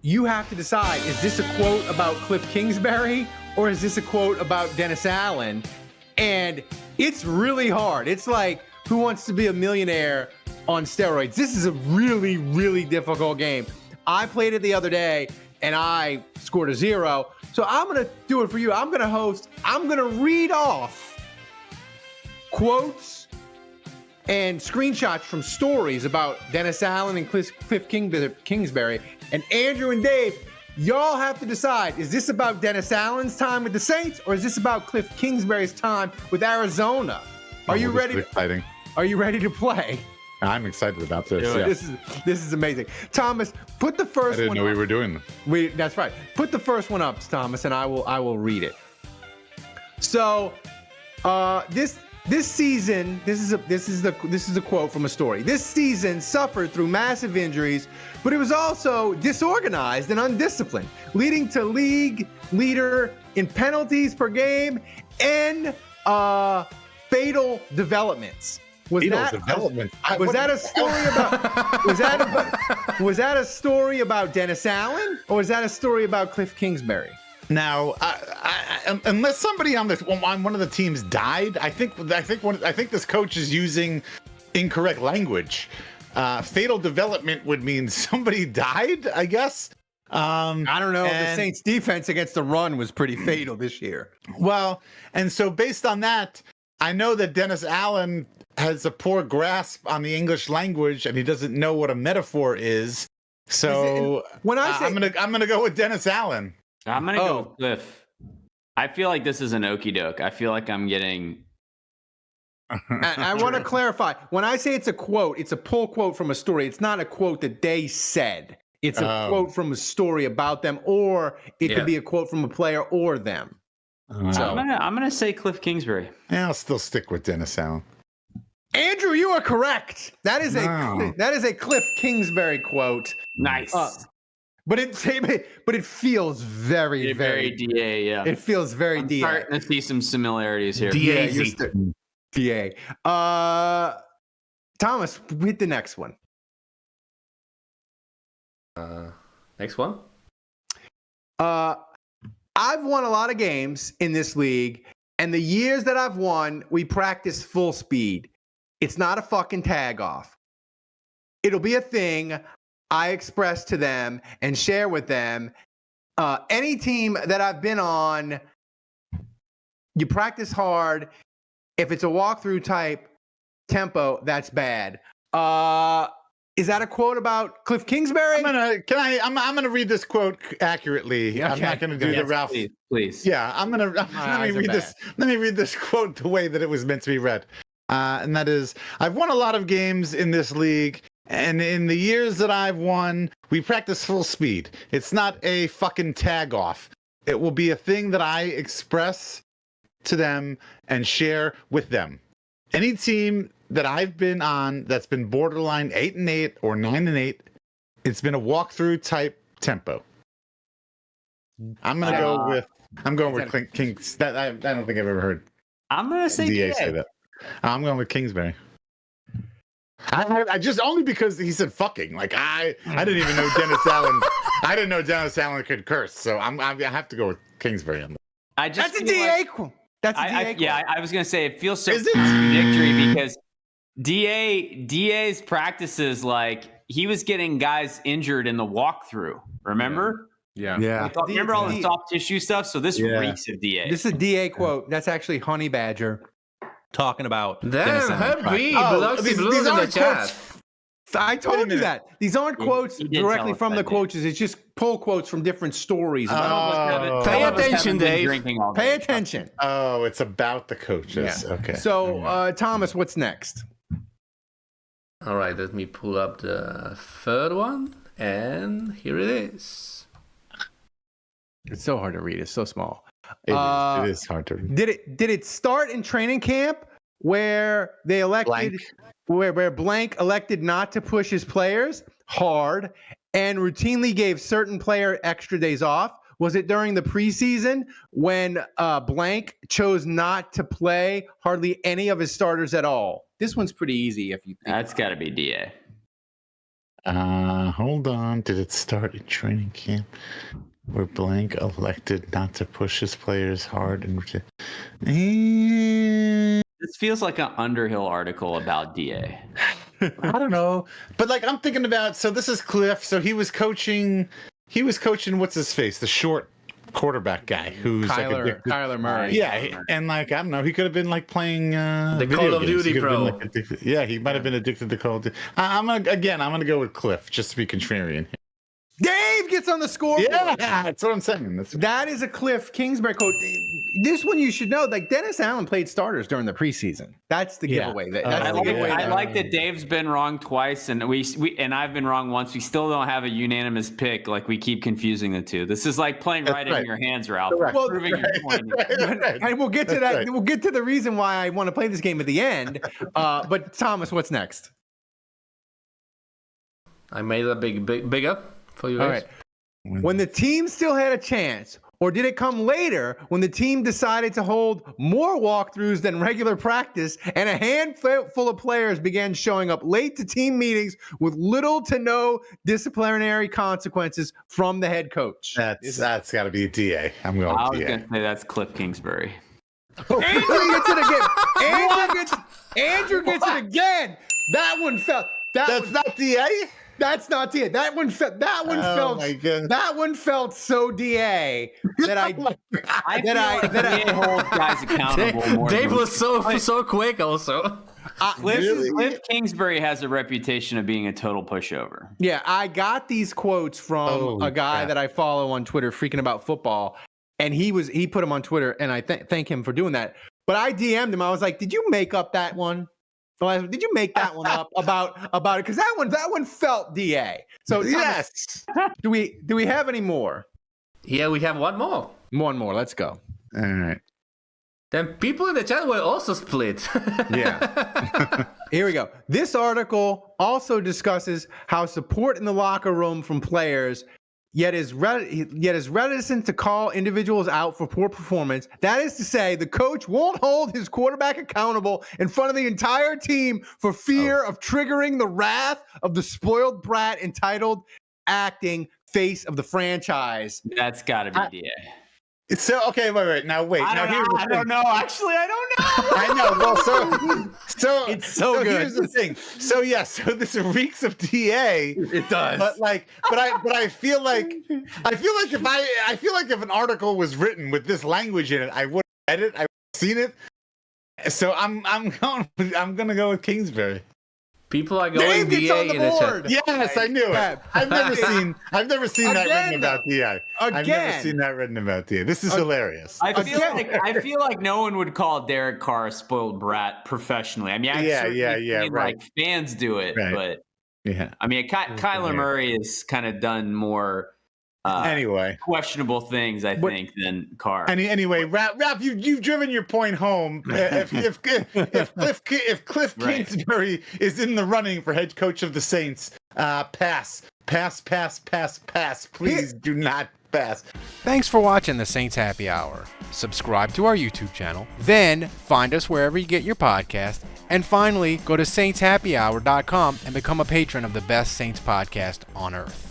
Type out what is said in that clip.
you have to decide, is this a quote about Kliff Kingsbury or is this a quote about Dennis Allen? And it's really hard. It's like Who Wants to Be a Millionaire on steroids. This is a really, really difficult game. I played it the other day and I scored a 0. So I'm going to do it for you. I'm going to host. I'm going to read off quotes and screenshots from stories about Dennis Allen and Kliff Kingsbury. And Andrew and Dave, y'all have to decide, is this about Dennis Allen's time with the Saints or is this about Kliff Kingsbury's time with Arizona? Are you ready? Exciting. Are you ready to play? I'm excited about this. Yeah. This is amazing. Thomas, put the first one. I didn't know we were doing this. That's right. Put the first one up, Thomas, and I will read it. So, this season, this is a quote from a story. This season suffered through massive injuries, but it was also disorganized and undisciplined, leading to league leader in penalties per game and fatal developments. Was that a story about? Was that a story about Dennis Allen, or was that a story about Kliff Kingsbury? Now, unless somebody on one of the teams died, I think this coach is using incorrect language. Fatal development would mean somebody died, I guess. I don't know. The Saints' defense against the run was pretty fatal this year. Well, and so based on that, I know that Dennis Allen has a poor grasp on the English language, and he doesn't know what a metaphor is. So when I say, I'm gonna go with Dennis Allen. I'm gonna go with Kliff. I feel like this is an okie doke. I feel like I'm getting. I want to clarify. When I say it's a quote, it's a pull quote from a story. It's not a quote that they said. It's a quote from a story about them, or it could be a quote from a player or them. So I'm gonna say Kliff Kingsbury. Yeah, I'll still stick with Dennis Allen. Andrew, you are correct. That is a Kliff Kingsbury quote. Nice. But it feels very DA. Yeah, it feels very I'm DA. Starting to see some similarities here. DA. Thomas, hit the next one. Next one. I've won a lot of games in this league, and the years that I've won, we practice full speed. It's not a fucking tag off. It'll be a thing I express to them and share with them. Any team that I've been on, you practice hard. If it's a walkthrough type tempo, that's bad. Is that a quote about Kliff Kingsbury? I'm gonna read this quote accurately. Okay. I'm not gonna do the Ralph. Please. Yeah, let me read this quote the way that it was meant to be read. And that is, I've won a lot of games in this league, and in the years that I've won, we practice full speed. It's not a fucking tag off. It will be a thing that I express to them and share with them. Any team that I've been on that's been borderline 8-8 or 9-8, it's been a walkthrough type tempo. I'm going with Kings. That I don't think I've ever heard. I'm gonna say DA. Say that. I'm going with Kingsbury. I just only because he said fucking. Like I didn't even know Dennis Allen. I didn't know Dennis Allen could curse. So I have to go with Kingsbury on that. That's a DA quote. That's a DA quote. Yeah, I was gonna say it feels so contradictory because DA's practices, like he was getting guys injured in the walkthrough. Remember? Yeah. Remember all the soft tissue stuff? So this reeks of DA. This is a DA quote. That's actually Honey Badger talking about. Damn, happy. These aren't quotes. I told you that. These aren't quotes directly from the coaches. It's just pull quotes from different stories. Pay attention, Dave. Pay attention. Oh, it's about the coaches. Yeah. Okay. So, Thomas, what's next? All right, let me pull up the third one, and here it is. It's so hard to read. It's so small. It is hard to read. Did it start in training camp where they elected where Blank elected not to push his players hard and routinely gave certain player extra days off? Was it during the preseason when Blank chose not to play hardly any of his starters at all? This one's pretty easy if you think. That's got to be DA. Hold on. Did it start in training camp? Where Blank elected not to push his players hard and This feels like an Underhill article about DA. I don't know, but like I'm thinking about. So this is Kliff. So he was coaching. What's his face? The short quarterback guy who's Kyler Murray. Yeah, and like I don't know, he could have been like playing The Call of Duty Pro. He might have been addicted to Call of Duty. I'm gonna go with Kliff just to be contrarian. Dave gets on the scoreboard. Yeah, that's what I'm saying. That is a Kliff Kingsbury quote. This one you should know. Like Dennis Allen played starters during the preseason. That's the giveaway. I like that Dave's been wrong twice, and and I've been wrong once. We still don't have a unanimous pick. Like we keep confusing the two. This is like playing in your hands, Ralph. Well, proving your point. And we'll get to that. Right. We'll get to the reason why I want to play this game at the end. But Thomas, what's next? I made a big up for you guys. All right. When the team still had a chance, or did it come later when the team decided to hold more walkthroughs than regular practice and a handful of players began showing up late to team meetings with little to no disciplinary consequences from the head coach? That's got to be a DA. I'm going I was DA. going to say that's Kliff Kingsbury. Andrew gets it again. Andrew gets it again. That one felt. That's not DA? That's not DA. That one felt. That one felt so DA that I hold guys accountable. Dave was so quick. Also, Kliff Kingsbury has a reputation of being a total pushover. Yeah, I got these quotes from a guy that I follow on Twitter, freaking about football, and he put them on Twitter, and I thank him for doing that. But I DM'd him. I was like, "Did you make up that one? Did you make that one up about it? Because that one felt DA." So yes. Do we have any more? Yeah, we have one more. One more. Let's go. All right. Then people in the chat were also split. Yeah. Here we go. This article also discusses how support in the locker room from players yet is reticent to call individuals out for poor performance. That is to say, the coach won't hold his quarterback accountable in front of the entire team for fear of triggering the wrath of the spoiled brat entitled acting face of the franchise. That's got to be DA. So okay, wait. Now wait. I don't know. Actually, I don't know. I know. Well, so it's so good. Here's the thing. So so this reeks of DA. It does. But I feel like if an article was written with this language in it, I would have read it. I would have seen it. So I'm gonna go with Kingsbury. People are going Dave DA on the in the board. chat. Yes, I knew it. I've never seen that written about DA. I've never seen that written about DA. This is hilarious. I feel like no one would call Derek Carr a spoiled brat professionally. I mean, I've right. Like fans do it, but yeah. I mean, Kyler Murray has kind of done more questionable things, I think, than Carr. Anyway, Ralph, you've driven your point home. If Kliff Kingsbury is in the running for head coach of the Saints, pass. Please do not pass. Thanks for watching the Saints Happy Hour. Subscribe to our YouTube channel, then find us wherever you get your podcast, and finally go to saintshappyhour.com and become a patron of the best Saints podcast on earth.